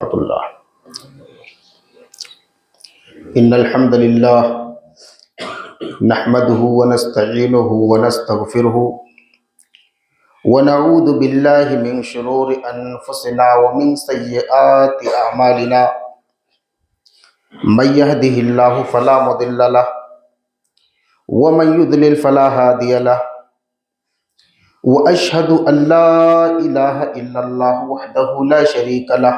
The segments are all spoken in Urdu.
اللہ ان الحمد للہ نحمده ونستعینه ونستغفره ونعوذ باللہ من شرور انفسنا ومن سیئات اعمالنا من يهده اللہ فلا مضل له ومن يضلل فلا هادی له واشهد ان لا الہ الا اللہ وحدہ لا شریک له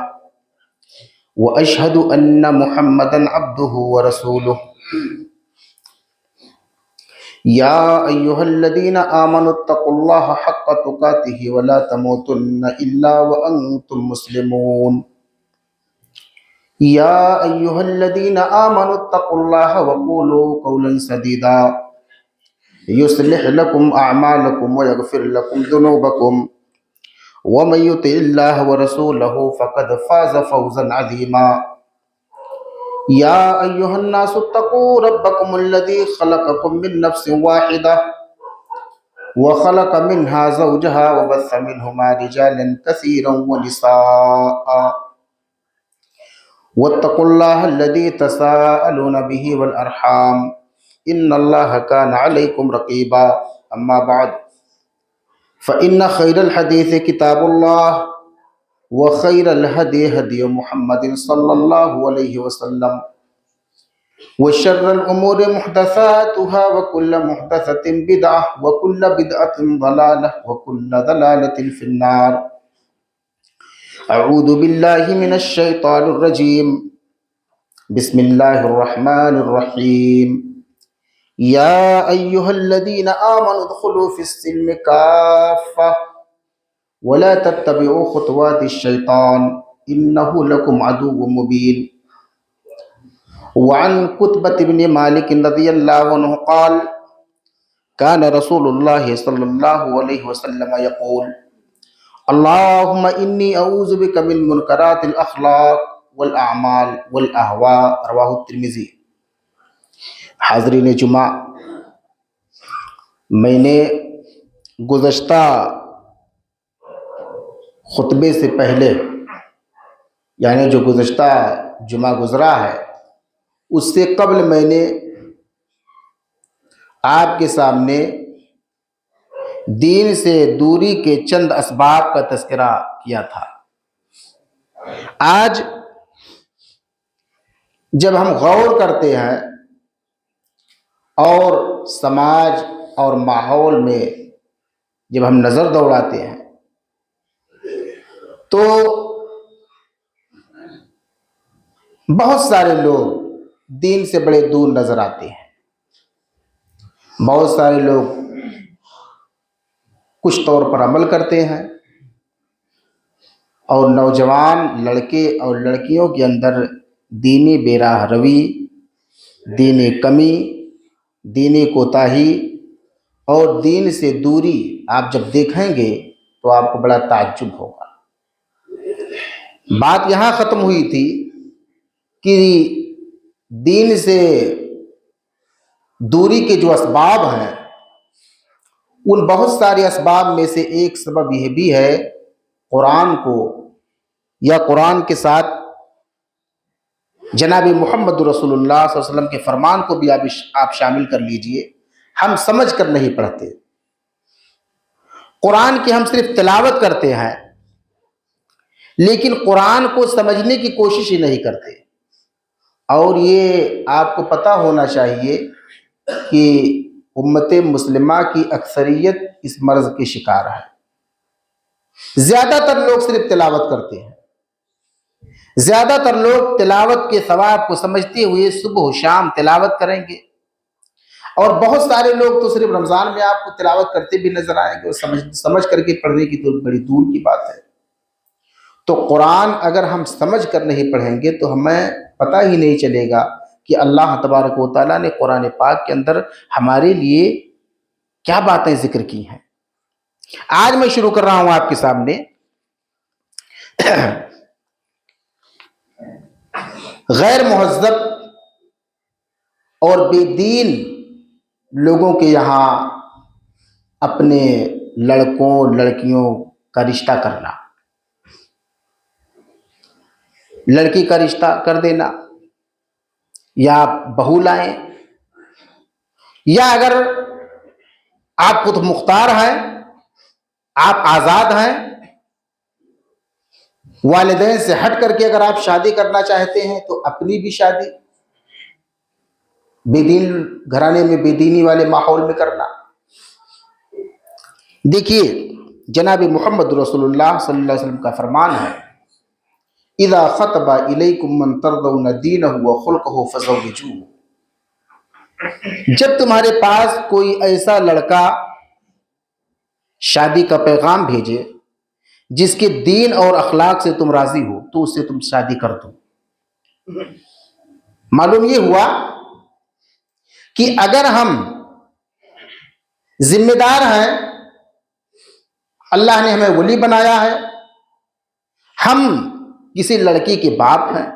واشهد ان محمدا عبده ورسوله یا ایها الذین آمنوا اتقوا اللہ حق تقاته ولا تموتن الا وانتم مسلمون یا ایها الذین آمنوا اتقوا اللہ وقولوا قولا سدیدا یصلح لکم اعمالکم ویغفر لکم ذنوبکم ومن يطع الله ورسوله فقد فاز فوزا عظيما يا أيها الناس اتقوا ربكم الذي خلقكم من نفس واحدة وخلق منها زوجها وبث منهما رجالا كثيرا ونساء واتقوا الله الذي تساءلون به والأرحام إن الله كان عليكم رقيبا أما بعد فإن خير الحديث كتاب الله وخير الهدي هدي محمد صلى الله عليه وسلم وشر الأمور محدثاتها وكل محدثة بدعة وكل بدعة ضلالة وكل ضلالة في النار أعوذ بالله من الشيطان الرجيم بسم الله الرحمن الرحيم یا ایہا الذین آمنوا ادخلوا فی السلم کافہ ولا تتبعوا خطوات الشیطان انہ لکم عدو مبین وعن قطبۃ بن مالک رضی اللہ عنہ قال کان رسول اللہ صلی اللہ علیہ وسلم یقول اللہم انی اعوذ بک من منکرات الاخلاق والاعمال والاہواء رواہ الترمذی۔ حاضرین جمعہ، میں نے گزشتہ خطبے سے پہلے یعنی جو گزشتہ جمعہ گزرا ہے اس سے قبل میں نے آپ کے سامنے دین سے دوری کے چند اسباب کا تذکرہ کیا تھا۔ آج جب ہم غور کرتے ہیں اور سماج اور ماحول میں جب ہم نظر دوڑاتے ہیں تو بہت سارے لوگ دین سے بڑے دور نظر آتے ہیں۔ بہت سارے لوگ کچھ طور پر عمل کرتے ہیں اور نوجوان لڑکے اور لڑکیوں کے اندر دینی بے راہ روی، دینی کمی، دینی کوتاہی اور دین سے دوری آپ جب دیکھیں گے تو آپ کو بڑا تعجب ہوگا۔ بات یہاں ختم ہوئی تھی کہ دین سے دوری کے جو اسباب ہیں ان بہت سارے اسباب میں سے ایک سبب یہ بھی ہے قرآن کو یا قرآن کے ساتھ جناب محمد رسول اللہ صلی اللہ علیہ وسلم کے فرمان کو بھی آپ شامل کر لیجئے، ہم سمجھ کر نہیں پڑھتے۔ قرآن کی ہم صرف تلاوت کرتے ہیں لیکن قرآن کو سمجھنے کی کوشش ہی نہیں کرتے، اور یہ آپ کو پتہ ہونا چاہیے کہ امت مسلمہ کی اکثریت اس مرض کی شکار ہے۔ زیادہ تر لوگ صرف تلاوت کرتے ہیں، زیادہ تر لوگ تلاوت کے ثواب کو سمجھتے ہوئے صبح و شام تلاوت کریں گے، اور بہت سارے لوگ تو صرف رمضان میں آپ کو تلاوت کرتے بھی نظر آئیں گے، اور سمجھ کر کے پڑھنے کی تو بڑی دور کی بات ہے۔ تو قرآن اگر ہم سمجھ کر نہیں پڑھیں گے تو ہمیں پتہ ہی نہیں چلے گا کہ اللہ تبارک و تعالیٰ نے قرآن پاک کے اندر ہمارے لیے کیا باتیں ذکر کی ہیں۔ آج میں شروع کر رہا ہوں آپ کے سامنے غیر مہذب اور بے دین لوگوں کے یہاں اپنے لڑکوں لڑکیوں کا رشتہ کرنا۔ لڑکی کا رشتہ کر دینا، یا آپ بہو لائیں، یا اگر آپ خود مختار ہیں، آپ آزاد ہیں، والدین سے ہٹ کر کے اگر آپ شادی کرنا چاہتے ہیں تو اپنی بھی شادی بے دین گھرانے میں، بے دینی والے ماحول میں کرنا۔ دیکھیے جناب محمد رسول اللہ صلی اللہ علیہ وسلم کا فرمان ہے، اذا خطب الیکم من ترضون دینہ وخلقہ فزوجوہ، جب تمہارے پاس کوئی ایسا لڑکا شادی کا پیغام بھیجے جس کے دین اور اخلاق سے تم راضی ہو تو اس سے تم شادی کر دو۔ معلوم یہ ہوا کہ اگر ہم ذمہ دار ہیں، اللہ نے ہمیں ولی بنایا ہے، ہم کسی لڑکی کے باپ ہیں،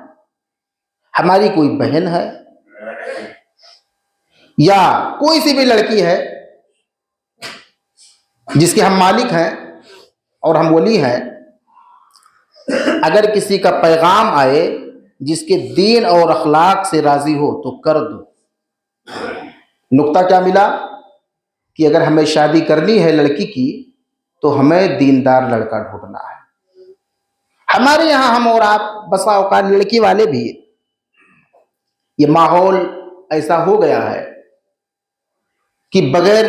ہماری کوئی بہن ہے یا کوئی سی بھی لڑکی ہے جس کے ہم مالک ہیں اور ہم ولی ہیں، اگر کسی کا پیغام آئے جس کے دین اور اخلاق سے راضی ہو تو کر دو۔ نقطہ کیا ملا کہ اگر ہمیں شادی کرنی ہے لڑکی کی تو ہمیں دیندار لڑکا ڈھونڈنا ہے۔ ہمارے یہاں ہم اور آپ بسا اوقات لڑکی والے بھی، یہ ماحول ایسا ہو گیا ہے کہ بغیر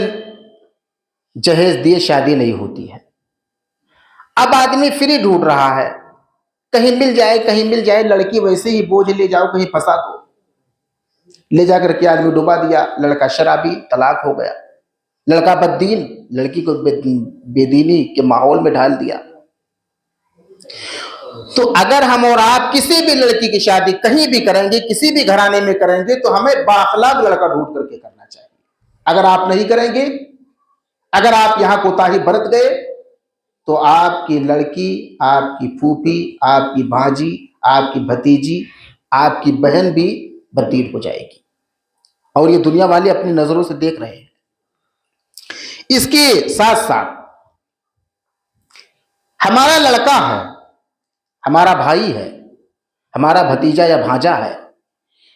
جہیز دیے شادی نہیں ہوتی ہے۔ اب آدمی فری ڈھونڈ رہا ہے، کہیں مل جائے لڑکی، ویسے ہی بوجھ لے جاؤ کہیں پھنسا دو، لے جا کر کے آدمی ڈبا دیا، لڑکا شرابی، طلاق ہو گیا، لڑکا بد دین، لڑکی کو بے دینی کے ماحول میں ڈال دیا۔ تو اگر ہم اور آپ کسی بھی لڑکی کی شادی کہیں بھی کریں گے، کسی بھی گھرانے میں کریں گے تو ہمیں بااخلاق لڑکا ڈھونڈ کر کے کرنا چاہیے۔ اگر آپ نہیں کریں گے، اگر آپ یہاں کوتاہی برت گئے تو آپ کی لڑکی، آپ کی پھوپھی، آپ کی بھانجی، آپ کی بھتیجی، آپ کی بہن بھی بددین ہو جائے گی، اور یہ دنیا والے اپنی نظروں سے دیکھ رہے ہیں۔ اس کے ساتھ ساتھ ہمارا لڑکا ہے، ہمارا بھائی ہے، ہمارا بھتیجا یا بھانجا ہے،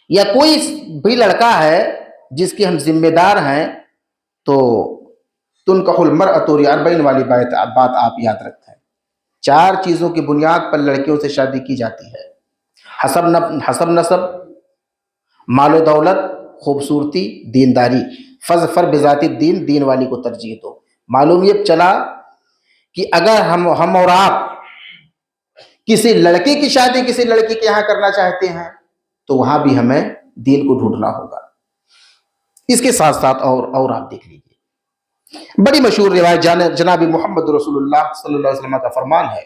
یا کوئی بھی لڑکا ہے جس کے ہم ذمہ دار ہیں، تو تنکح المرأۃ لاربعین والی بات آپ یاد رکھیں۔ 4 چیزوں کی بنیاد پر لڑکیوں سے شادی کی جاتی ہے: حسب نسب، مال و دولت، خوبصورتی، دینداری۔ فظفر بذات الدین، دین والی کو ترجیح دو۔ معلوم یہ چلا کہ اگر ہم اور آپ کسی لڑکی کی شادی کسی لڑکی کے یہاں کرنا چاہتے ہیں تو وہاں بھی ہمیں دین کو ڈھونڈنا ہوگا۔ اس کے ساتھ ساتھ اور آپ دیکھ لیجیے، بڑی مشہور روایت جناب محمد رسول اللہ صلی اللہ علیہ وسلم کا فرمان ہے،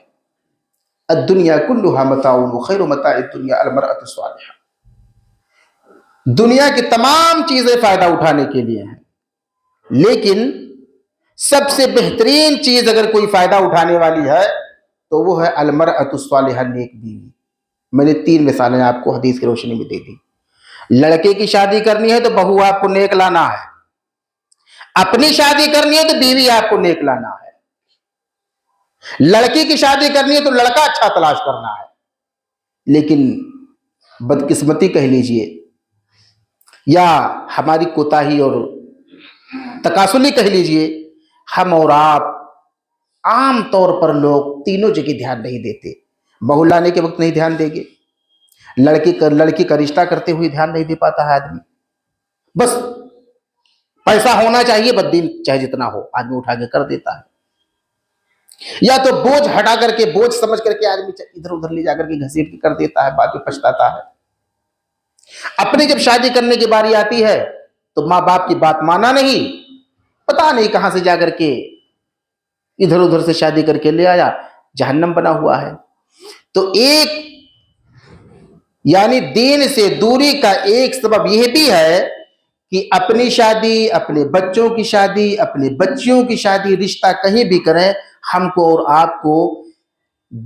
الدنیا کلھا متاع وخیر متاع الدنیا المرأۃ الصالحہ۔ دنیا کی تمام چیزیں فائدہ اٹھانے کے لیے ہیں، لیکن سب سے بہترین چیز اگر کوئی فائدہ اٹھانے والی ہے تو وہ ہے المرأۃ الصالحہ، نیک بیوی۔ میں نے 3 مثالیں آپ کو حدیث کی روشنی میں دے دی۔ لڑکے کی شادی کرنی ہے تو بہو آپ کو نیک لانا ہے، اپنی شادی کرنی ہے تو بیوی آپ کو نیک لانا ہے، لڑکی کی شادی کرنی ہے تو لڑکا اچھا تلاش کرنا ہے۔ لیکن بدقسمتی کہہ لیجئے یا ہماری کوتاہی اور تکاسلی کہہ لیجئے، ہم اور آپ عام طور پر لوگ تینوں جگہ دھیان نہیں دیتے۔ بہو لانے کے وقت نہیں دھیان دیں گے، لڑکی کا رشتہ کرتے ہوئے دھیان نہیں دے پاتا ہے آدمی، بس پیسہ ہونا چاہیے، بددین چاہے جتنا ہو آدمی اٹھا کے کر دیتا ہے، یا تو بوجھ ہٹا کر کے، بوجھ سمجھ کر کے آدمی ادھر ادھر لے جا کر کے گھسیٹ کے کر دیتا ہے، بعد میں پچھتاتا ہے۔ اپنی جب شادی کرنے کی باری آتی ہے تو ماں باپ کی بات مانا نہیں، پتہ نہیں کہاں سے جا کر کے ادھر ادھر سے شادی کر کے لے آیا، جہنم بنا ہوا ہے۔ تو یعنی دین سے دوری کا ایک سبب یہ بھی ہے کہ اپنی شادی، اپنے بچوں کی شادی، اپنے بچیوں کی شادی، رشتہ کہیں بھی کریں، ہم کو اور آپ کو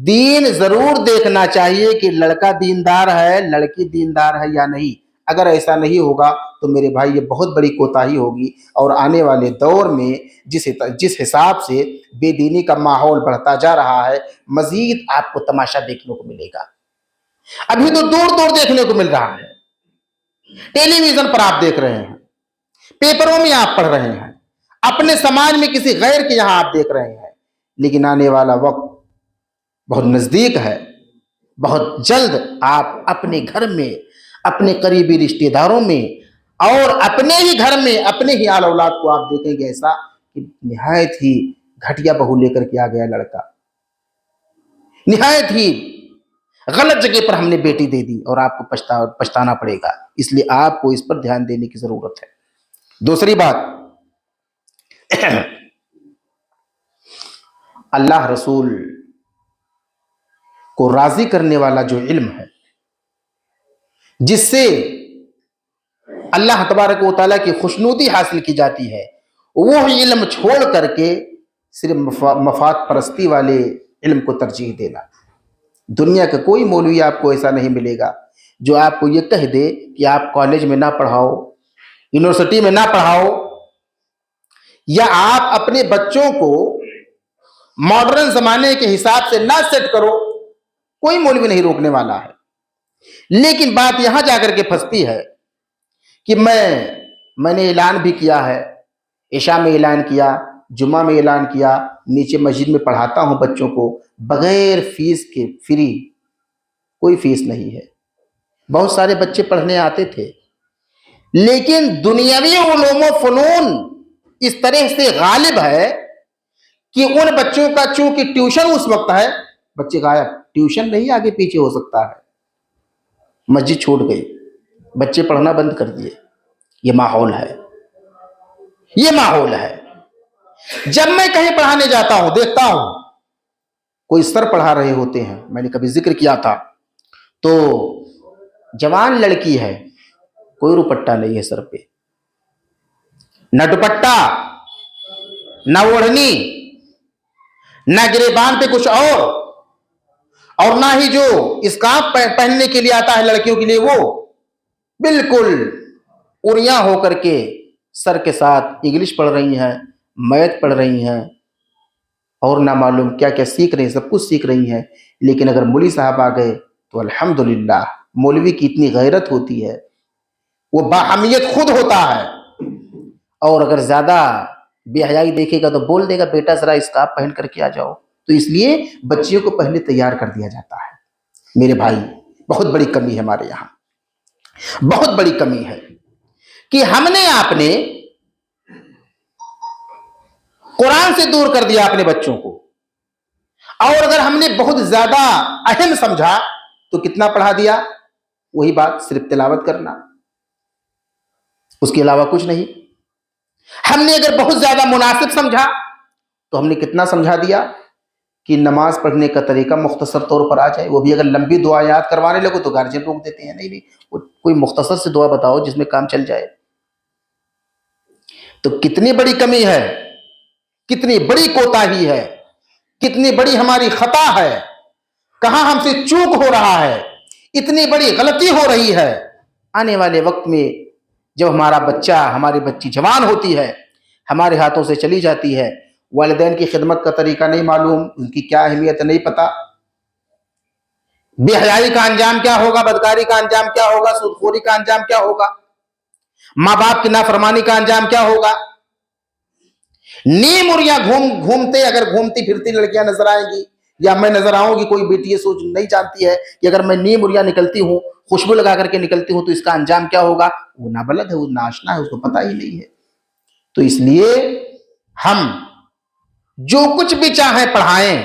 دین ضرور دیکھنا چاہیے کہ لڑکا دیندار ہے، لڑکی دیندار ہے یا نہیں۔ اگر ایسا نہیں ہوگا تو میرے بھائی یہ بہت بڑی کوتاہی ہوگی، اور آنے والے دور میں جس حساب سے بے دینی کا ماحول بڑھتا جا رہا ہے، مزید آپ کو تماشا دیکھنے کو ملے گا۔ ابھی تو دور دور دیکھنے کو مل رہا ہے، ٹیلی ویژن پر آپ دیکھ رہے ہیں، پیپروں میں آپ پڑھ رہے ہیں، اپنے سماج میں کسی غیر کے یہاں آپ دیکھ رہے ہیں، لیکن آنے والا وقت بہت نزدیک ہے، بہت جلد آپ اپنے گھر میں، اپنے قریبی رشتہ داروں میں اور اپنے ہی گھر میں اپنے ہی آل اولاد کو آپ دیکھیں گے ایسا کہ نہایت ہی گھٹیا بہو لے کر کے آ گیا لڑکا، نہایت ہی غلط جگہ پر ہم نے بیٹی دے دی اور آپ کو پچھتانا پڑے گا، اس لیے آپ کو اس پر دھیان دینے کی ضرورت ہے۔ دوسری بات، اللہ رسول کو راضی کرنے والا جو علم ہے، جس سے اللہ تبارک و تعالیٰ کی خوشنودی حاصل کی جاتی ہے، وہ علم چھوڑ کر کے صرف مفاد پرستی والے علم کو ترجیح دینا۔ دنیا کا کوئی مولوی آپ کو ایسا نہیں ملے گا جو آپ کو یہ کہہ دے کہ آپ کالج میں نہ پڑھاؤ، یونیورسٹی میں نہ پڑھاؤ، یا آپ اپنے بچوں کو ماڈرن زمانے کے حساب سے نہ سیٹ کرو، کوئی مولوی نہیں روکنے والا ہے۔ لیکن بات یہاں جا کر کے پھنستی ہے کہ میں نے اعلان بھی کیا ہے، عشاء میں اعلان کیا، جمعہ میں اعلان کیا، نیچے مسجد میں پڑھاتا ہوں بچوں کو بغیر فیس کے، فری، کوئی فیس نہیں ہے۔ بہت سارے بچے پڑھنے آتے تھے، لیکن دنیاوی علوم و فنون اس طرح سے غالب ہے کہ ان بچوں کا چونکہ ٹیوشن اس وقت ہے، بچے غائب، ٹیوشن نہیں آگے پیچھے ہو سکتا ہے، مسجد چھوٹ گئی، بچے پڑھنا بند کر دیے۔ یہ ماحول ہے، یہ ماحول ہے۔ جب میں کہیں پڑھانے جاتا ہوں، دیکھتا ہوں کوئی سر پڑھا رہے ہوتے ہیں، میں نے کبھی ذکر کیا تھا، تو جوان لڑکی ہے، کوئی دوپٹہ نہیں ہے سر پہ، نہ دوپٹہ، نہ اوڑھنی، نہ گریبان پہ کچھ اور نہ ہی جو اسکارف پہننے کے لیے آتا ہے لڑکیوں کے لیے، وہ بالکل اڑیاں ہو کر کے سر کے ساتھ انگلش پڑھ رہی ہیں، میتھ پڑھ رہی ہیں، اور نہ معلوم کیا کیا سیکھ رہی ہیں، سب کچھ سیکھ رہی ہیں۔ لیکن اگر مولوی صاحب آ گئے تو الحمدللہ، مولوی کی اتنی غیرت ہوتی ہے، وہ باحمیت خود ہوتا ہے، اور اگر زیادہ بے حیائی دیکھے گا تو بول دے گا بیٹا ذرا اسکارف پہن کر کے آ جاؤ۔ تو اس لیے بچیوں کو پہلے تیار کر دیا جاتا ہے۔ میرے بھائی، بہت بڑی کمی ہے ہمارے یہاں، بہت بڑی کمی ہے کہ ہم نے آپ نے قرآن سے دور کر دیا اپنے بچوں کو، اور اگر ہم نے بہت زیادہ اہم سمجھا تو کتنا پڑھا دیا؟ وہی بات، صرف تلاوت کرنا، اس کے علاوہ کچھ نہیں۔ ہم نے اگر بہت زیادہ مناسب سمجھا تو ہم نے کتنا سمجھا دیا کہ نماز پڑھنے کا طریقہ مختصر طور پر آ جائے، وہ بھی اگر لمبی دعا یاد کروانے لگو تو گارجین روک دیتے ہیں، نہیں کوئی مختصر سے دعا بتاؤ جس میں کام چل جائے۔ تو کتنی بڑی کمی ہے، کتنی بڑی کوتاہی ہے، کتنی بڑی ہماری خطا ہے، کہاں ہم سے چوک ہو رہا ہے، اتنی بڑی غلطی ہو رہی ہے۔ آنے والے وقت میں جب ہمارا بچہ، ہماری بچی جوان ہوتی ہے، ہمارے ہاتھوں سے چلی جاتی ہے، والدین کی خدمت کا طریقہ نہیں معلوم، ان کی کیا اہمیت نہیں پتا، بے حیائی کا انجام کیا ہوگا، بدکاری کا انجام کیا ہوگا، سودخوری کا انجام کیا ہوگا، ماں باپ کی نافرمانی کا انجام کیا ہوگا۔ نیم اڑیاں گھومتے، اگر گھومتی پھرتی لڑکیاں نظر آئیں گی، یا میں نظر آؤں گی، کوئی بیٹی یہ سوچ نہیں جانتی ہے کہ اگر میں نیم اڑیاں نکلتی ہوں، خوشبو لگا کر کے نکلتی ہوں، تو اس کا انجام کیا ہوگا۔ وہ نابلد ہے، وہ ناشنا ہے، اس کو پتہ ہی نہیں ہے۔ تو اس لیے ہم جو کچھ بھی چاہیں پڑھائیں،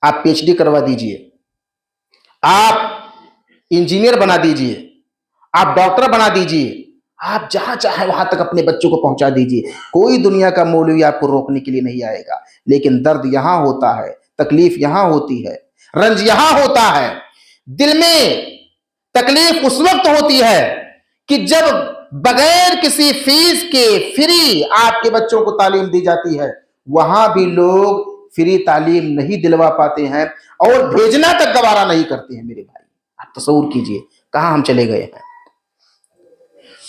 آپ پی ایچ ڈی کروا دیجئے، آپ انجینئر بنا دیجئے، آپ ڈاکٹر بنا دیجئے، آپ جہاں چاہیں وہاں تک اپنے بچوں کو پہنچا دیجئے، کوئی دنیا کا مولوی آپ کو روکنے کے لیے نہیں آئے گا۔ لیکن درد یہاں ہوتا ہے، تکلیف یہاں ہوتی ہے، رنج یہاں ہوتا ہے، دل میں تکلیف اس وقت ہوتی ہے کہ جب بغیر کسی فیس کے فری آپ کے بچوں کو تعلیم دی جاتی ہے، وہاں بھی لوگ فری تعلیم نہیں دلوا پاتے ہیں اور بھیجنا تک گوارا نہیں کرتے ہیں۔ میرے بھائی، آپ تصور کیجئے کہاں ہم چلے گئے ہیں۔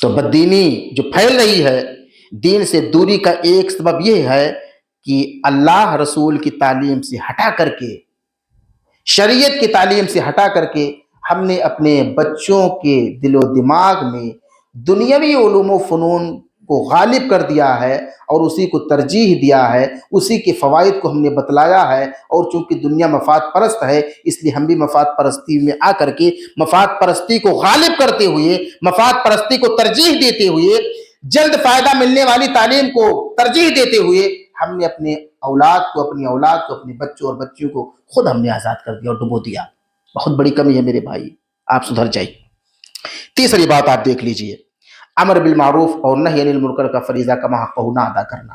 تو بددینی جو پھیل رہی ہے، دین سے دوری کا ایک سبب یہ ہے کہ اللہ رسول کی تعلیم سے ہٹا کر کے، شریعت کی تعلیم سے ہٹا کر کے ہم نے اپنے بچوں کے دل و دماغ میں دنیاوی علوم و فنون کو غالب کر دیا ہے اور اسی کو ترجیح دیا ہے، اسی کے فوائد کو ہم نے بتلایا ہے، اور چونکہ دنیا مفاد پرست ہے اس لیے ہم بھی مفاد پرستی میں آ کر کے مفاد پرستی کو غالب کرتے ہوئے، مفاد پرستی کو ترجیح دیتے ہوئے، جلد فائدہ ملنے والی تعلیم کو ترجیح دیتے ہوئے ہم نے اپنی اولاد کو اپنے بچوں اور بچیوں کو خود ہم نے آزاد کر دیا اور ڈبو دیا۔ بہت بڑی کمی ہے میرے بھائی، آپ سدھر جائیے۔ تیسری بات آپ دیکھ لیجئے، امر بالمعروف اور نہی عن المنکر کا فریضہ کما حقہ نہ ادا کرنا۔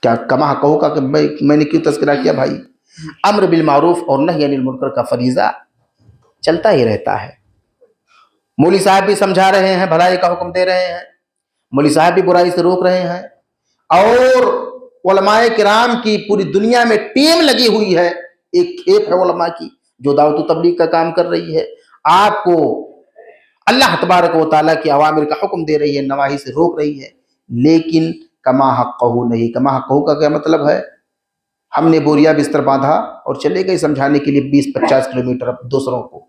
کیا کما حقہ کا کہ میں نے کیوں تذکرہ کیا بھائی؟ امر بالمعروف اور نہی عن المنکر کا فریضہ چلتا ہی رہتا ہے۔ مولوی صاحب بھی سمجھا رہے ہیں، بھلائی کا حکم دے رہے ہیں، مولوی صاحب بھی برائی سے روک رہے ہیں، اور علماء کرام کی پوری دنیا میں ٹیم لگی ہوئی ہے، ایک کھیپ ہے علماء کی جو دعوت و تبلیغ کا کام کر رہی ہے، آپ کو اللہ تبارک و تعالیٰ کی اوامر کا حکم دے رہی ہے، نواہی سے روک رہی ہے، لیکن کما حقہ نہیں۔ کما حقہ کا کیا مطلب ہے؟ ہم نے بوریا بستر باندھا اور چلے گئے سمجھانے کے لیے 20-50 کلومیٹر دوسروں کو،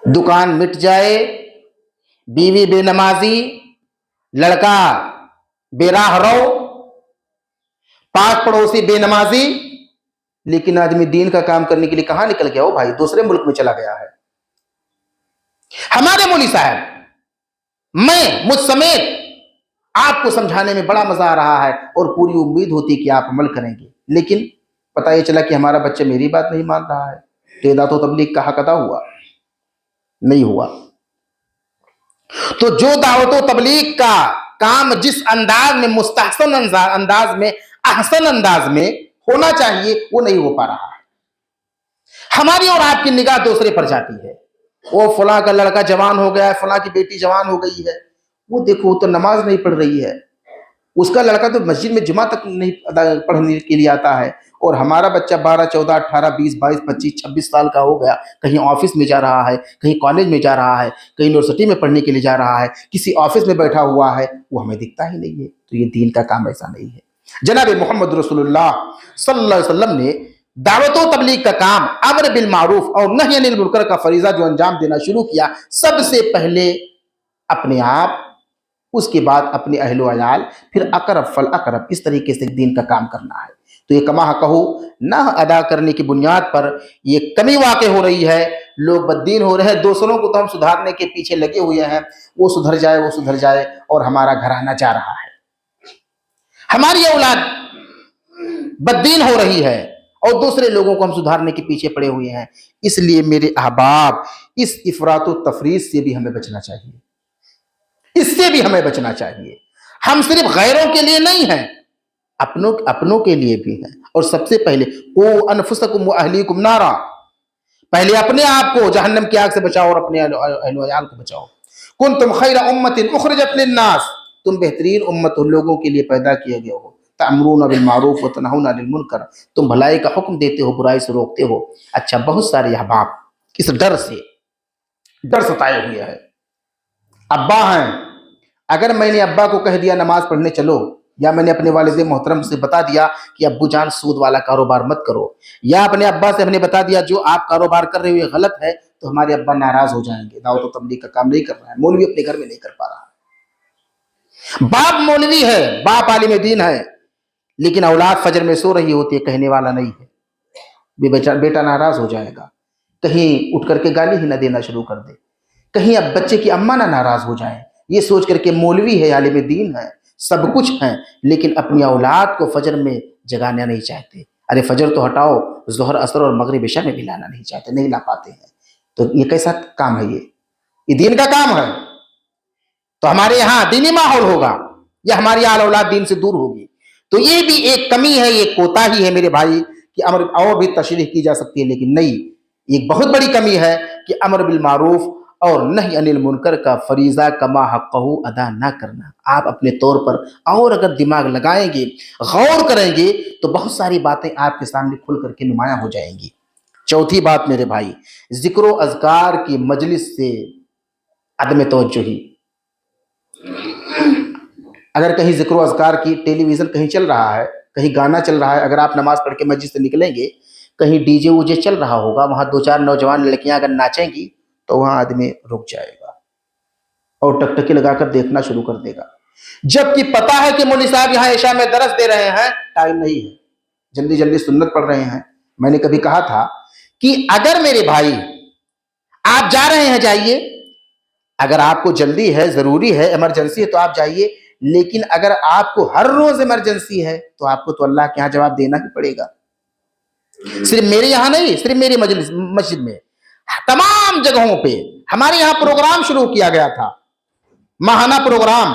دکان مٹ جائے، بیوی بے نمازی، لڑکا بے راہ رو، پاس پڑوسی بے نمازی، لیکن آدمی دین کا کام کرنے کے لیے کہاں نکل گیا ہو بھائی؟ دوسرے ملک میں چلا گیا ہے۔ ہمارے مولوی صاحب، مجھ سمیت آپ کو سمجھانے میں بڑا مزہ آ رہا ہے اور پوری امید ہوتی کہ آپ عمل کریں گے، لیکن پتہ یہ چلا کہ ہمارا بچہ میری بات نہیں مان رہا ہے، تو دعوت و تبلیغ کا حق ادا ہوا؟ نہیں ہوا۔ تو جو دعوت و تبلیغ کا کام جس انداز میں مستحسن انداز میں، احسن انداز میں ہونا چاہیے، وہ نہیں ہو پا رہا ہے۔ ہماری اور آپ کی نگاہ دوسرے پر جاتی ہے، وہ فلاں کا لڑکا جوان ہو گیا ہے، فلاں کی بیٹی جوان ہو گئی ہے، وہ دیکھو وہ تو نماز نہیں پڑھ رہی ہے، اس کا لڑکا تو مسجد میں جمعہ تک نہیں پڑھنے کے لیے آتا ہے، اور ہمارا بچہ 12 14 18 20 22 25 26 سال کا ہو گیا، کہیں آفس میں جا رہا ہے، کہیں کالج میں جا رہا ہے، کہیں یونیورسٹی میں پڑھنے کے لیے جا رہا ہے، کسی آفس میں بیٹھا ہوا ہے، وہ ہمیں دکھتا ہی نہیں ہے۔ تو یہ دین کا کام ایسا نہیں ہے۔ جناب محمد رسول اللہ صلی اللہ علیہ وسلم نے دعوت و تبلیغ کا کام، امر بالمعروف اور نہی عن المنکر کا فریضہ جو انجام دینا شروع کیا، سب سے پہلے اپنے آپ، اس کے بعد اپنے اہل و عیال، پھر اقرب فالاقرب، اس طریقے سے دین کا کام کرنا ہے۔ تو یہ کما حقہ نہ ادا کرنے کی بنیاد پر یہ کمی واقع ہو رہی ہے، لوگ بددین ہو رہے ہیں، دوسروں کو تو ہم سدھارنے کے پیچھے لگے ہوئے ہیں، وہ سدھر جائے، اور ہمارا گھرانہ جا رہا ہے، ہماری اولاد بددین ہو رہی ہے، اور دوسرے لوگوں کو ہم سدھارنے کے پیچھے پڑے ہوئے ہیں۔ اس لیے میرے احباب، اس افراط و تفریط سے بھی ہمیں بچنا چاہیے، اس سے بھی ہمیں بچنا چاہیے۔ ہم صرف غیروں کے لیے نہیں ہیں، اپنوں کے لیے بھی ہیں، اور سب سے پہلے قوا انفسکم واہلیکم نارا، پہلے اپنے آپ کو جہنم کی آگ سے بچاؤ اور اپنے اہل و عیال کو بچاؤ۔ کنتم خیر امت اخرجت للناس، تم بہترین امت ان لوگوں کے لیے پیدا کیے گئے ہو، تأمرون بالمعروف وتنہون عن المنکر، تم بھلائی کا حکم دیتے ہو، برائی سے روکتے ہو۔ اچھا، بہت سارے احباب اس ڈر ستائے ہوئے ہیں۔ ابا ہیں، اگر میں نے ابا کو کہہ دیا نماز پڑھنے چلو، یا میں نے اپنے والد محترم سے بتا دیا کہ ابو جان سود والا کاروبار مت کرو، یا اپنے ابا سے ہم نے بتا دیا جو آپ کاروبار کر رہے ہوئے غلط ہے، تو ہمارے ابا ناراض ہو جائیں گے، دعوت و تبلیغ کا کام نہیں کر رہا ہے، مولوی اپنے گھر میں نہیں کر پا رہا ہے، باپ مولوی ہے، باپ عالم دین ہے، لیکن اولاد فجر میں سو رہی ہوتی ہے، کہنے والا نہیں ہے، بیٹا ناراض ہو جائے گا، کہیں اٹھ کر کے گالی ہی نہ دینا شروع کر دے، کہیں اب بچے کی اماں نہ ناراض ہو جائیں، یہ سوچ کر کے مولوی ہے، عالم دین ہے، سب کچھ ہیں، لیکن اپنی اولاد کو فجر میں جگانا نہیں چاہتے۔ ارے فجر تو ہٹاؤ، ظہر اثر اور مغرب عشاء میں بھی لانا نہیں چاہتے، نہیں لا پاتے ہیں، تو یہ کیسا کام ہے؟ یہ دین کا کام ہے؟ تو ہمارے یہاں دینی ماحول ہوگا یا ہماری آل اولاد دین سے دور ہوگی؟ تو یہ بھی ایک کمی ہے، یہ کوتاہی ہے میرے بھائی، کہ امر اور بھی تشریح کی جا سکتی ہے، لیکن نہیں، ایک بہت بڑی کمی ہے کہ امر بالمعروف اور نہی عن المنکر کا فریضہ کما حقہ ادا نہ کرنا۔ آپ اپنے طور پر اور اگر دماغ لگائیں گے، غور کریں گے، تو بہت ساری باتیں آپ کے سامنے کھل کر کے نمایاں ہو جائیں گی۔ چوتھی بات میرے بھائی، ذکر و اذکار کی مجلس سے عدم توجہی۔ اگر کہیں ذکر و اذکار کی ٹیلی ویژن کہیں چل رہا ہے، کہیں گانا چل رہا ہے، اگر آپ نماز پڑھ کے مسجد سے نکلیں گے، کہیں ڈی جے وجے چل رہا ہوگا، وہاں دو چار نوجوان لڑکیاں اگر ناچیں گی تو وہاں آدمی رک جائے گا اور ٹکٹکی لگا کر دیکھنا شروع کر دے گا، جبکہ پتا ہے کہ مولوی صاحب یہاں عشاء میں درس دے رہے ہیں، ٹائم نہیں ہے، جلدی جلدی سنت پڑھ رہے ہیں۔ میں نے کبھی کہا تھا کہ اگر میرے بھائی آپ جا رہے ہیں جائیے، اگر آپ کو جلدی ہے، ضروری ہے، ایمرجنسی ہے تو آپ جائیے، لیکن اگر آپ کو ہر روز ایمرجنسی ہے تو آپ کو تو اللہ کے یہاں جواب دینا ہی پڑے گا، صرف میرے یہاں نہیں، صرف میری مسجد میں، تمام جگہوں پہ ہمارے یہاں پروگرام شروع کیا گیا تھا، ماہانہ پروگرام،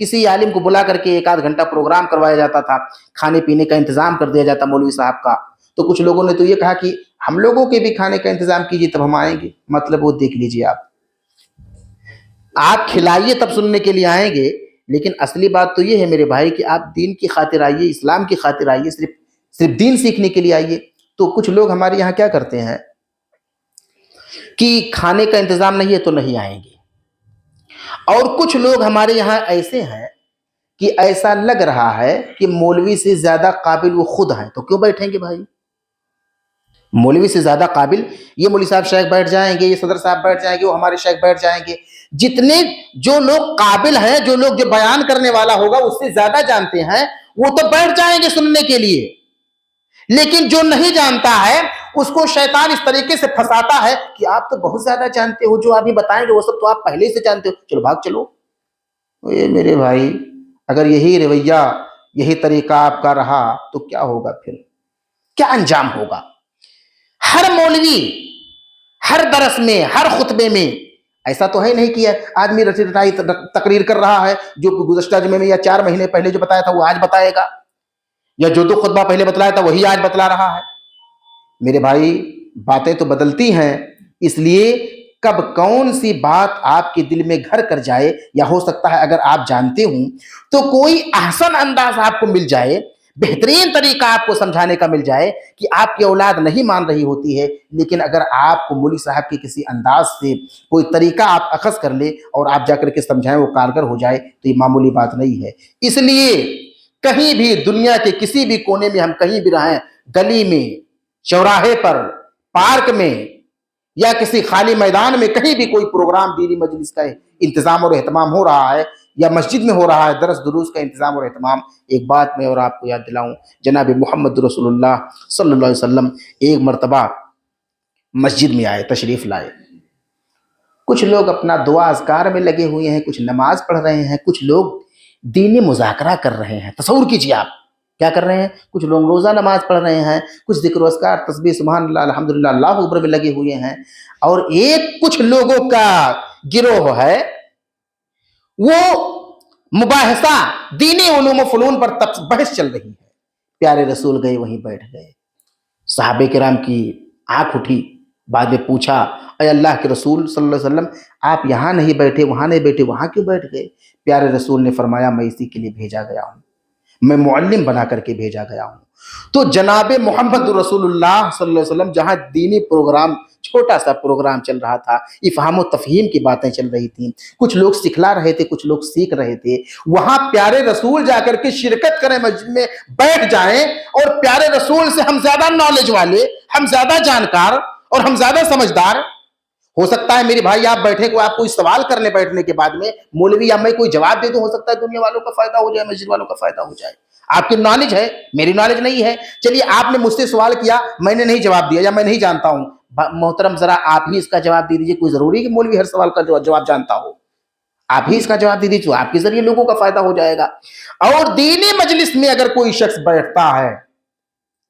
کسی عالم کو بلا کر کے 1 آدھ گھنٹہ پروگرام کروایا جاتا تھا، کھانے پینے کا انتظام کر دیا جاتا مولوی صاحب کا۔ تو کچھ لوگوں نے تو یہ کہا کہ ہم لوگوں کے بھی کھانے کا انتظام کیجیے تب ہم آئیں گے، مطلب وہ دیکھ لیجیے، آپ کھلائیے تب سننے کے لیے آئیں گے، لیکن اصلی بات تو یہ ہے میرے بھائی کہ آپ دین کی خاطر آئیے، اسلام کی خاطر آئیے، صرف دین سیکھنے کے لیے آئیے۔ تو کچھ لوگ ہمارے یہاں کیا کرتے ہیں کہ کھانے کا انتظام نہیں ہے تو نہیں آئیں گے، اور کچھ لوگ ہمارے یہاں ایسے ہیں کہ ایسا لگ رہا ہے کہ مولوی سے زیادہ قابل وہ خود ہیں، تو کیوں بیٹھیں گے بھائی؟ مولوی سے زیادہ قابل یہ مولوی صاحب شیخ بیٹھ جائیں گے، یہ صدر صاحب بیٹھ جائیں گے، وہ ہمارے شیخ بیٹھ جائیں گے، جتنے جو لوگ قابل ہیں، جو لوگ جو بیان کرنے والا ہوگا اس سے زیادہ جانتے ہیں، وہ تو بیٹھ جائیں گے سننے کے لیے، لیکن جو نہیں جانتا ہے اس کو شیطان اس طریقے سے پھنساتا ہے کہ آپ تو بہت زیادہ جانتے ہو، جو ابھی بتائیں گے وہ سب تو آپ پہلے سے جانتے ہو، چلو بھاگ چلو۔ اے میرے بھائی، اگر یہی رویہ، یہی طریقہ آپ کا رہا تو کیا ہوگا، پھر کیا انجام ہوگا؟ ہر مولوی ہر درس میں، ہر خطبے میں ایسا تو ہے نہیں کہ آدمی رٹی رٹائی تقریر کر رہا ہے، جو گزشتہ جمعے میں یا 4 مہینے پہلے جو بتایا تھا وہ آج بتائے گا، یا جو 2 خطبہ پہلے بتلایا تھا وہی آج بتلا رہا ہے۔ میرے بھائی، باتیں تو بدلتی ہیں، اس لیے کب کون سی بات آپ کے دل میں گھر کر جائے، یا ہو سکتا ہے اگر آپ جانتے ہوں تو کوئی احسن انداز آپ کو مل جائے، بہترین طریقہ آپ کو سمجھانے کا مل جائے کہ آپ کی اولاد نہیں مان رہی ہوتی ہے، لیکن اگر آپ کو مولوی صاحب کے کسی انداز سے کوئی طریقہ آپ اخذ کر لے اور آپ جا کر کے سمجھائیں، وہ کارگر ہو جائے، تو یہ معمولی بات نہیں ہے۔ اس لیے کہیں بھی دنیا کے کسی بھی کونے میں ہم کہیں بھی رہیں، گلی میں، چوراہے پر، پارک میں، یا کسی خالی میدان میں، کہیں بھی کوئی پروگرام دینی مجلس کا انتظام اور اہتمام ہو رہا ہے، یا مسجد میں ہو رہا ہے درس دروس کا انتظام اور اہتمام، ایک بات میں اور آپ کو یاد دلاؤں، جناب محمد رسول اللہ صلی اللہ علیہ وسلم ایک مرتبہ مسجد میں آئے، تشریف لائے، کچھ لوگ اپنا دعا اذکار میں لگے ہوئے ہیں، کچھ نماز پڑھ رہے ہیں، کچھ لوگ دینی مذاکرہ کر رہے ہیں۔ تصور کیجیے آپ کیا کر رہے ہیں، کچھ لوگ روزہ نماز پڑھ رہے ہیں، کچھ ذکر و اذکار، تسبیح، سبحان اللہ، الحمدللہ، اللہ اکبر میں لگے ہوئے ہیں، اور کچھ لوگوں کا گروہ ہے وہ مباحثہ دینی علوم و فنون پر بحث چل رہی ہے۔ پیارے رسول گئے، وہیں بیٹھ گئے، صحابہ کرام کی آنکھ اٹھی، بعد میں پوچھا، اے اللہ کے رسول صلی اللہ علیہ وسلم، آپ یہاں نہیں بیٹھے، وہاں نہیں بیٹھے، وہاں کیوں بیٹھ گئے؟ پیارے رسول نے فرمایا، میں اسی کے لیے بھیجا گیا ہوں، میں معلم بنا کر کے بھیجا گیا ہوں۔ تو جناب محمد رسول اللہ صلی اللہ علیہ وسلم جہاں دینی پروگرام، چھوٹا سا پروگرام چل رہا تھا، افہام و تفہیم کی باتیں چل رہی تھیں، کچھ لوگ سکھلا رہے تھے، کچھ لوگ سیکھ رہے تھے، وہاں پیارے رسول جا کر کے شرکت کریں، مسجد میں بیٹھ جائیں، اور پیارے رسول سے ہم زیادہ نالج والے، ہم زیادہ جانکار اور ہم زیادہ سمجھدار، ہو سکتا ہے میرے بھائی آپ بیٹھے کو آپ کوئی سوال کرنے بیٹھنے کے بعد میں مولوی یا میں کوئی جواب دے دوں، ہو سکتا ہے دنیا والوں کا فائدہ ہو جائے، مسجد والوں کا فائدہ ہو جائے، آپ کی نالج ہے، میری نالج نہیں ہے، چلیے آپ نے مجھ سے سوال کیا، میں نے نہیں جواب دیا، یا میں نہیں جانتا ہوں، محترم ذرا آپ ہی اس کا جواب دے دیجئے، کوئی ضروری ہے کہ مولوی ہر سوال کا جواب جانتا ہو، آپ ہی اس کا جواب دے دیجئے، تو آپ کے ذریعے لوگوں کا فائدہ ہو جائے گا۔ اور دینی مجلس میں اگر کوئی شخص بیٹھتا ہے،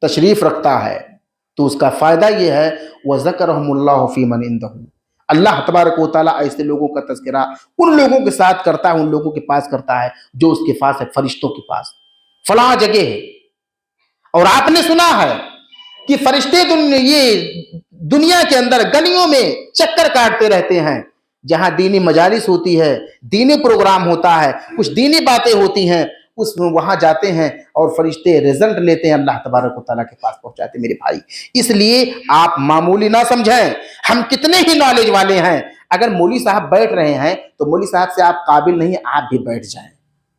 تشریف رکھتا ہے، تو اس کا فائدہ یہ ہے، وَذَكَرَهُمُ اللَّهُ فِي مَنْ عِنْدَهُ، اللہ تبارک و تعالیٰ ایسے لوگوں کا تذکرہ ان لوگوں کے ساتھ کرتا ہے، ان لوگوں کے پاس کرتا ہے جو اس کے پاس ہے، فرشتوں کے پاس، فلاں جگہ ہے۔ اور آپ نے سنا ہے کہ فرشتے یہ دنیا کے اندر گلیوں میں چکر کاٹتے رہتے ہیں، جہاں دینی مجالس ہوتی ہے، دینی پروگرام ہوتا ہے، کچھ دینی باتیں ہوتی ہیں، وہاں جاتے ہیں اور فرشتے رزلٹ لیتے ہیں، اللہ تبارک و تعالیٰ کے پاس پہنچاتے ہیں۔ میرے بھائی، اس لیے آپ معمولی نہ سمجھیں، ہم کتنے ہی نالج والے ہیں، اگر مولوی صاحب بیٹھ رہے ہیں تو مولوی صاحب سے آپ قابل نہیں ہیں، آپ بھی بیٹھ جائیں۔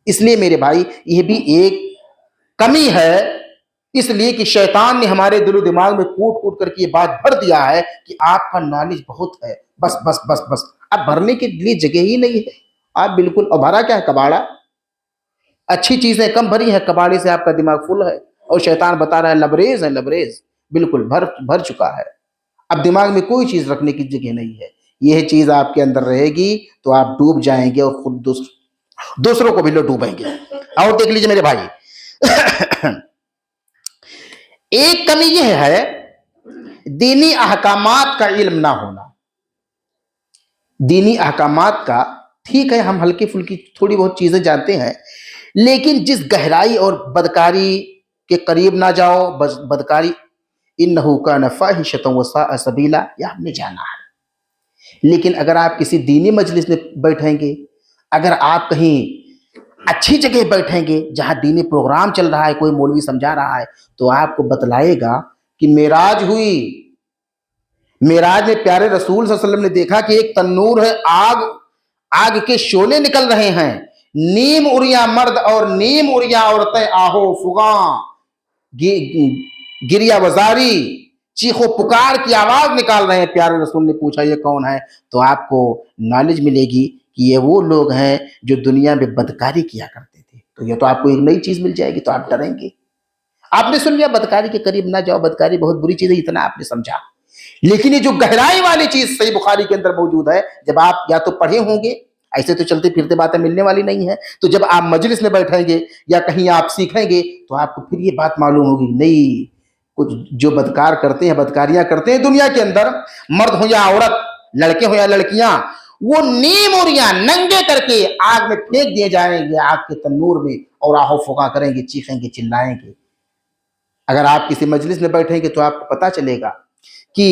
اس لیے میرے بھائی، یہ بھی ایک کمی ہے اس لیے کہ شیطان نے ہمارے دل و دماغ میں کوٹ کوٹ کر کے یہ بات بھر دیا ہے کہ آپ کا نالج بہت ہے، بس بس بس بس، اب بھرنے کے لیے جگہ ہی نہیں ہے۔ آپ بالکل، اور بھرا کیا ہے؟ کباڑا۔ اچھی چیزیں کم بھری ہیں، کباڑے سے آپ کا دماغ فل ہے، اور شیطان بتا رہا ہے لبریز ہے، لبریز، بالکل بھر چکا ہے۔ اب دماغ میں کوئی چیز رکھنے کی جگہ نہیں ہے۔ یہ چیز آپ کے اندر رہے گی تو آپ ڈوب جائیں گے، اور خود دوسروں کو بھی لو ڈوبیں گے۔ اور دیکھ لیجیے میرے بھائی، ایک کمی یہ ہے دینی احکامات کا علم نہ ہونا۔ دینی احکامات کا، ٹھیک ہے ہم ہلکی پھلکی تھوڑی بہت چیزیں جانتے ہیں، لیکن جس گہرائی اور بدکاری کے قریب نہ جاؤ، بدکاری انہو کان فاحشۃ وساء سبیلا، یہ ہم نے جانا ہے۔ لیکن اگر آپ کسی دینی مجلس میں بیٹھیں گے، اگر آپ کہیں اچھی جگہ بیٹھیں گے جہاں دینی پروگرام چل رہا ہے، کوئی مولوی سمجھا رہا ہے، تو آپ کو بتلائے گا کہ معراج ہوئی، معراج میں پیارے رسول صلی اللہ علیہ وسلم نے دیکھا کہ ایک تنور ہے، آگ کے شعلے نکل رہے ہیں، نیم اریاں مرد اور نیم اریاں عورتیں آہو فغاں گریا وزاری چیخ و پکار کی آواز نکال رہے ہیں۔ پیارے رسول نے پوچھا یہ کون ہے؟ تو آپ کو نالج ملے گی کہ یہ وہ لوگ ہیں جو دنیا میں بدکاری کیا کرتے تھے۔ تو یہ تو آپ کو ایک نئی چیز مل جائے گی، تو آپ ڈریں گے۔ آپ نے سن لیا بدکاری کے قریب نہ جاؤ، بدکاری بہت بری چیز ہے، اتنا آپ نے سمجھا۔ لیکن یہ جو گہرائی والی چیز صحیح بخاری کے اندر موجود ہے، جب آپ یا تو پڑھے ہوں گے، ایسے تو چلتے پھرتے باتیں ملنے والی نہیں ہیں، تو جب آپ مجلس میں بیٹھیں گے یا کہیں آپ سیکھیں گے تو آپ کو پھر یہ بات معلوم ہوگی، نہیں، کچھ جو بدکار کرتے ہیں، بدکاریاں کرتے ہیں دنیا کے اندر، مرد ہو یا عورت، لڑکے ہو یا لڑکیاں، وہ نیم اوریاں ننگے کر کے آگ میں پھینک دیے جائیں گے، آگ کے تنور میں، اور آہو فغاں کریں گے، چیخیں گے، چلائیں گے۔ اگر آپ کسی مجلس میں بیٹھیں گے تو آپ کو پتا چلے گا کہ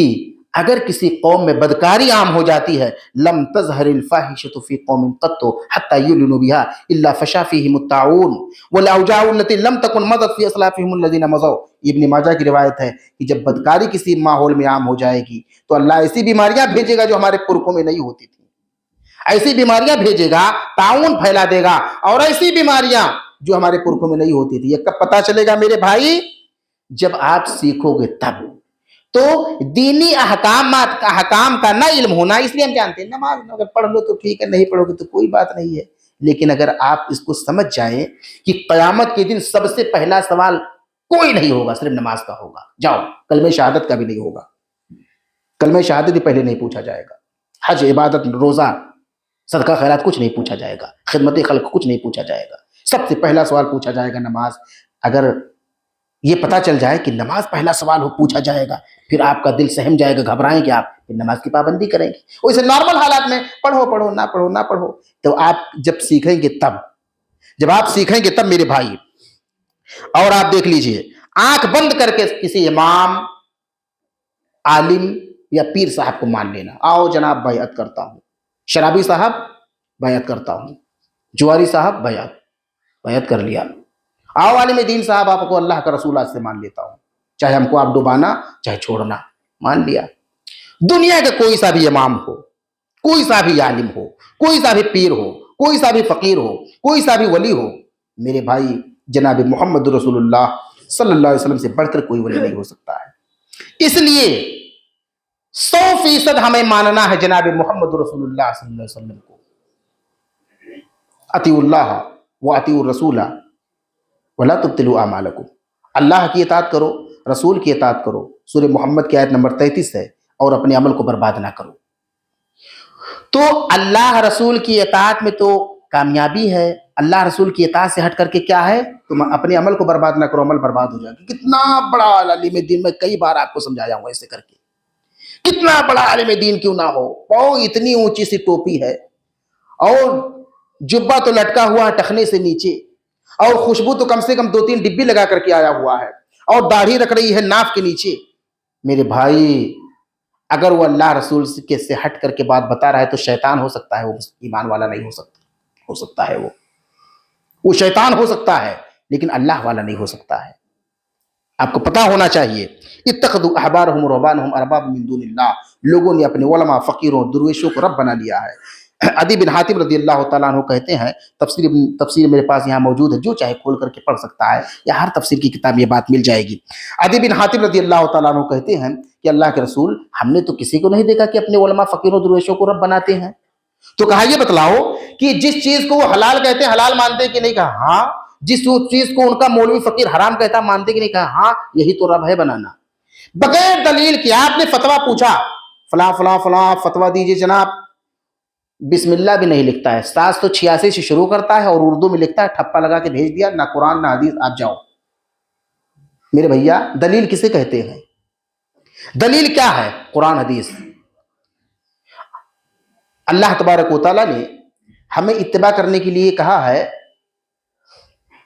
اگر کسی قوم میں بدکاری عام ہو جاتی ہے، لم تظہر الفاحشۃ فی قوم قط حتی یعلنوا بها الا فشا فیہم الطاعون والاوجاع التي لم تکن مضت فی اسلافہم الذین مضوا۔ ابن ماجہ کی روایت ہے کہ جب بدکاری کسی ماحول میں عام ہو جائے گی تو اللہ ایسی بیماریاں بھیجے گا جو ہمارے پرکھوں میں نہیں ہوتی تھی، ایسی بیماریاں بھیجے گا، طاعون پھیلا دے گا، اور ایسی بیماریاں جو ہمارے پرکھوں میں نہیں ہوتی تھی۔ یہ کب پتا چلے گا میرے بھائی؟ جب آپ سیکھو گے تب۔ تو دینی احکام کا نہ علم ہونا، اس لیے ہم جانتے ہیں نماز اگر پڑھ لو تو ٹھیک ہے، نہیں پڑھو گے تو کوئی بات نہیں ہے، لیکن اگر آپ اس کو سمجھ جائیں کہ قیامت کے دن سب سے پہلا سوال کوئی نہیں ہوگا، صرف نماز کا ہوگا، جاؤ، کلمہ شہادت کا بھی نہیں ہوگا، کلمہ شہادت بھی پہلے نہیں پوچھا جائے گا، حج، عبادت، روزہ، صدقہ خیرات کچھ نہیں پوچھا جائے گا، خدمت خلق کچھ نہیں پوچھا جائے گا، سب سے پہلا سوال پوچھا جائے گا نماز۔ اگر یہ پتا چل جائے کہ نماز پہلا سوال پوچھا جائے گا، پھر آپ کا دل سہم جائے گا، گھبرائیں گے آپ، پھر نماز کی پابندی کریں گے۔ ویسے نارمل حالات میں پڑھو نہ پڑھو نہ پڑھو، تو آپ جب سیکھیں گے تب، جب آپ سیکھیں گے تب میرے بھائی۔ اور آپ دیکھ لیجئے، آنکھ بند کر کے کسی امام، عالم یا پیر صاحب کو مان لینا، آؤ جناب بیعت کرتا ہوں، شرابی صاحب بیعت کرتا ہوں، جواری صاحب بیعت کر لیا، آؤ عالم دین صاحب آپ کو اللہ کا رسول آج سے مان لیتا ہوں، چاہے ہم کو آپ ڈبانا چاہے چھوڑنا، مان لیا۔ دنیا کا کوئی سا بھی امام ہو، کوئی سا بھی عالم ہو، کوئی سا بھی پیر ہو، کوئی سا بھی فقیر ہو، کوئی سا بھی ولی ہو، میرے بھائی جناب محمد رسول اللہ صلی اللہ علیہ وسلم سے بڑھ کر کوئی ولی نہیں ہو سکتا ہے۔ اس لیے 100% ہمیں ماننا ہے جناب محمد رسول اللہ صلی اللہ علیہ وسلم کو۔ اطیعوا اللہ واطیعوا الرسول ولا تبطلوا اعمالکم، اللہ کی اطاعت کرو، رسول کی اطاعت کرو، سورہ محمد کی آیت نمبر 33 ہے، اور اپنے عمل کو برباد نہ کرو۔ تو اللہ رسول کی اطاعت میں تو کامیابی ہے، اللہ رسول کی اطاعت سے ہٹ کر کے کیا ہے؟ تم اپنے عمل کو برباد نہ کرو، عمل برباد ہو جائے گا۔ کتنا بڑا عالم دین، میں کئی بار آپ کو سمجھایا ہوں ایسے کر کے، کتنا بڑا عالم دین کیوں نہ ہو، اور اتنی اونچی سی ٹوپی ہے، اور جبہ تو لٹکا ہوا ہے ٹخنے سے نیچے، اور خوشبو تو کم سے کم 2-3 ڈبی لگا کر کے آیا ہوا ہے، اور داڑھی رکھ رہی ہے ناف کے نیچے۔ میرے بھائی اگر وہ اللہ رسول کے سے ہٹ کر کے بات بتا رہا ہے تو شیطان ہو سکتا ہے، وہ ایمان والا نہیں ہو سکتا ہے، وہ شیطان ہو سکتا ہے، لیکن اللہ والا نہیں ہو سکتا ہے۔ آپ کو پتا ہونا چاہیے، اتخذوا احبارهم ورهبانهم اربابا من دون اللہ، لوگوں نے اپنے علماء، فقیروں، درویشوں کو رب بنا لیا ہے۔ عدی بن حاتم رضی اللہ تعالیٰ عنہ کہتے ہیں، تفسیر میرے پاس یہاں موجود ہے، جو چاہے کھول کر کے پڑھ سکتا ہے، یا ہر تفسیر کی کتاب یہ بات مل جائے گی۔ عدی بن حاتم رضی اللہ تعالیٰ عنہ کہتے ہیں کہ اللہ کے رسول، ہم نے تو کسی کو نہیں دیکھا کہ اپنے علماء فقیروں درویشوں کو رب بناتے ہیں۔ تو کہا یہ بتلاؤ کہ جس چیز کو وہ حلال کہتے ہیں حلال مانتے کہ نہیں؟ کہا ہاں۔ جس چیز کو ان کا مولوی فقیر حرام کہتا مانتے کہ نہیں؟ کہا ہاں، یہی تو رب ہے بنانا۔ بغیر دلیل کے آپ نے فتویٰ پوچھا، فلاں فلاں فلاں فتویٰ دیجئے جناب، بسم اللہ بھی نہیں لکھتا ہے، 786 سے شروع کرتا ہے اور اردو میں لکھتا ہے، ٹھپا لگا کے بھیج دیا، نہ قرآن نہ حدیث، آپ جاؤ۔ میرے بھیا، دلیل کسے کہتے ہیں؟ دلیل کیا ہے؟ قرآن حدیث۔ اللہ تبارک و تعالیٰ نے ہمیں اتباع کرنے کے لیے کہا ہے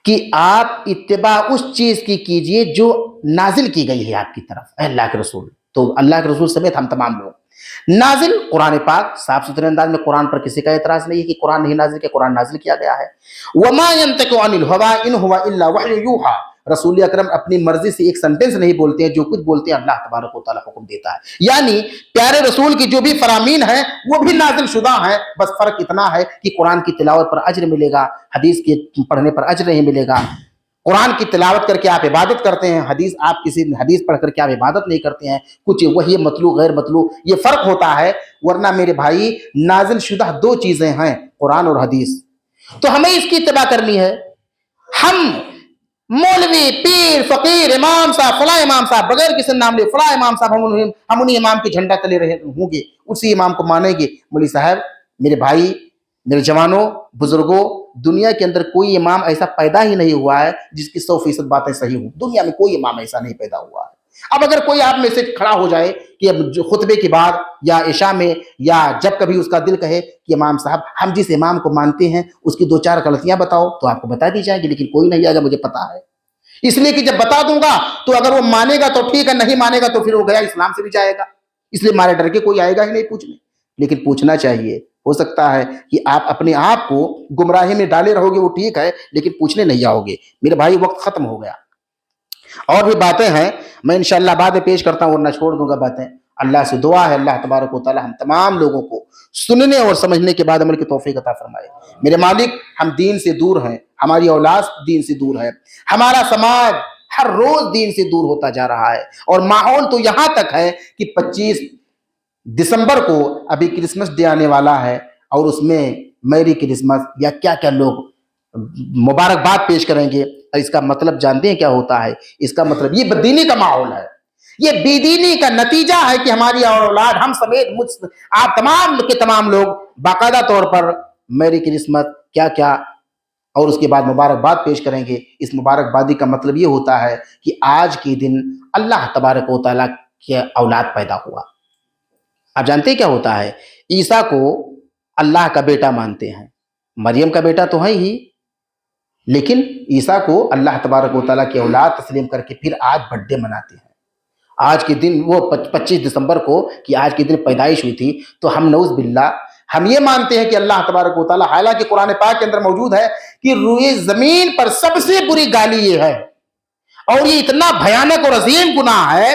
کہ آپ اتباع اس چیز کی کیجئے جو نازل کی گئی ہے آپ کی طرف، اے اللہ کے رسول۔ تو اللہ کے رسول سمیت ہم تمام لوگ، نازل قرآن پاک، صاف ستھرے انداز میں قرآن پر کسی کا اعتراض نہیں ہے کہ قرآن نہیں نازل کیا، قرآن نازل کیا گیا ہے۔ وما ينطق عن الهوى ان هو الا وحی یوحى، رسول اکرم اپنی مرضی سے ایک سنٹنس نہیں بولتے ہیں، جو کچھ بولتے ہیں اللہ تبارک و تعالیٰ حکم دیتا ہے۔ یعنی پیارے رسول کی جو بھی فرامین ہیں وہ بھی نازل شدہ ہیں، بس فرق اتنا ہے کہ قرآن کی تلاوت پر اجر ملے گا، حدیث کے پڑھنے پر اجر نہیں ملے گا۔ قرآن کی تلاوت کر کے آپ عبادت کرتے ہیں، آپ کسی حدیث پڑھ کر کے آپ عبادت نہیں کرتے ہیں، کچھ وہی مطلوع غیر مطلوع، یہ فرق ہوتا ہے۔ ورنہ میرے بھائی، نازل شدہ دو چیزیں ہیں، قرآن اور حدیث، تو ہمیں اس کی اتباع کرنی ہے۔ ہم مولوی، پیر، فقیر، امام صاحب، فلاں امام صاحب، بغیر کسی نام لے فلاں امام صاحب، ہم انہیں امام کی جھنڈا تلے رہے ہوں گے، اسی امام کو مانیں گے۔ مولوی صاحب، میرے بھائی، میرے جوانوں، بزرگوں، دنیا کے اندر کوئی امام ایسا پیدا ہی نہیں ہوا ہے جس کی 100% باتیں صحیح ہوں۔ دنیا میں کوئی امام ایسا نہیں پیدا ہوا ہے۔ اب اگر کوئی آپ میں سے کھڑا ہو جائے کہ خطبے کے بعد یا عشاء میں یا جب کبھی اس کا دل کہے کہ امام صاحب، ہم جس امام کو مانتے ہیں اس کی 2-4 غلطیاں بتاؤ، تو آپ کو بتا دی جائے گی، لیکن کوئی نہیں آئے گا، مجھے پتا ہے۔ اس لیے کہ جب بتا دوں گا تو اگر وہ مانے گا تو ٹھیک ہے، نہیں مانے گا تو پھر وہ گیا اسلام سے بھی جائے گا۔ اس لیے مارے ڈر کے کوئی آئے گا ہی نہیں پوچھنے، لیکن پوچھنا چاہیے۔ ہو سکتا ہے کہ آپ اپنے آپ کو گمراہی میں ڈالے رہو گے، وہ ٹھیک ہے، لیکن پوچھنے نہیں آؤ گے۔ میرے بھائی، وقت ختم ہو گیا، اور بھی باتیں ہیں، میں انشاءاللہ بعد میں پیش کرتا ہوں، ورنہ چھوڑ دوں گا باتیں۔ اللہ سے دعا ہے اللہ تبارک و تعالی ہم تمام لوگوں کو سننے اور سمجھنے کے بعد عمل کی توفیق عطا فرمائے۔ میرے مالک، ہم دین سے دور ہیں، ہماری اولاد دین سے دور ہے، ہمارا سماج ہر روز دین سے دور ہوتا جا رہا ہے، اور ماحول تو یہاں تک ہے کہ 25 دسمبر کو ابھی کرسمس ڈے آنے والا ہے، اور اس میں میری کرسمس یا کیا کیا لوگ مبارکباد پیش کریں گے۔ اور اس کا مطلب جانتے ہیں کیا ہوتا ہے؟ اس کا مطلب یہ بددینی کا ماحول ہے، یہ بے دینی کا نتیجہ ہے کہ ہماری اولاد، ہم سمیت آپ تمام کے تمام لوگ باقاعدہ طور پر میری کرسمس کیا کیا اور اس کے بعد مبارکباد پیش کریں گے۔ اس مبارکبادی کا مطلب یہ ہوتا ہے کہ آج کے دن اللہ تبارک و تعالیٰ کے اولاد پیدا ہوا۔ آپ جانتے ہیں کیا ہوتا ہے؟ عیسیٰ کو اللہ کا بیٹا مانتے ہیں، مریم کا بیٹا تو ہے ہی، لیکن عیسیٰ کو اللہ تبارک و تعالیٰ کی اولاد تسلیم کر کے پھر آج برتھ ڈے مناتے ہیں۔ آج کے دن، وہ 25 دسمبر کو کہ آج کے دن پیدائش ہوئی تھی، تو ہم نعوذ باللہ ہم یہ مانتے ہیں کہ اللہ تبارک و تعالیٰ، حالانکہ قرآن پاک کے اندر موجود ہے کہ روئے زمین پر سب سے بری گالی یہ ہے، اور یہ اتنا بھیانک اور عظیم گناہ ہے،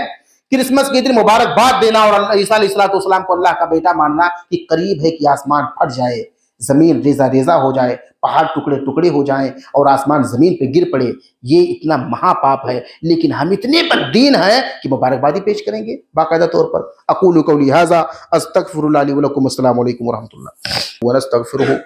کرسمس کے دن مبارکباد دینا اور عیسیٰ علیہ السلام کو اللہ کا بیٹا ماننا، کہ قریب ہے کہ آسمان پھٹ جائے، زمین ریزہ ریزہ ہو جائے، پہاڑ ٹکڑے ٹکڑے ہو جائیں اور آسمان زمین پہ گر پڑے۔ یہ اتنا مہا پاپ ہے، لیکن ہم اتنے بددین ہیں کہ مبارکبادی پیش کریں گے باقاعدہ طور پر۔ اقول قولی ھذا استغفر اللہ لی ولکم، السلام علیکم ورحمۃ اللہ ونستغفرہ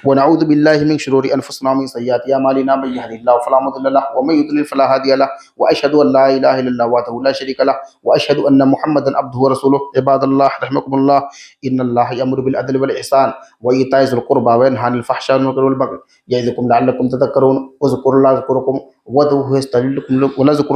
ونعوذ باللہ من شرور انفسنا ومن سیئات اعمالنا، من یهد اللہ فلا مضل له ومن یضلل فلا هادی له، واشهد ان لا الہ الا اللہ وحدہ لا شریک له، واشهد ان محمدا عبدہ ورسولہ۔ عباد اللہ رحمکم اللہ، ان اللہ یأمر بالعدل والإحسان وإیتاء ذی القربى وینہی عن الفحشاء والمنکر والبغی یعظکم لعلکم تذکرون۔ اذکروا اللہ یذکرکم وادعوہ یستجب لکم ولذکر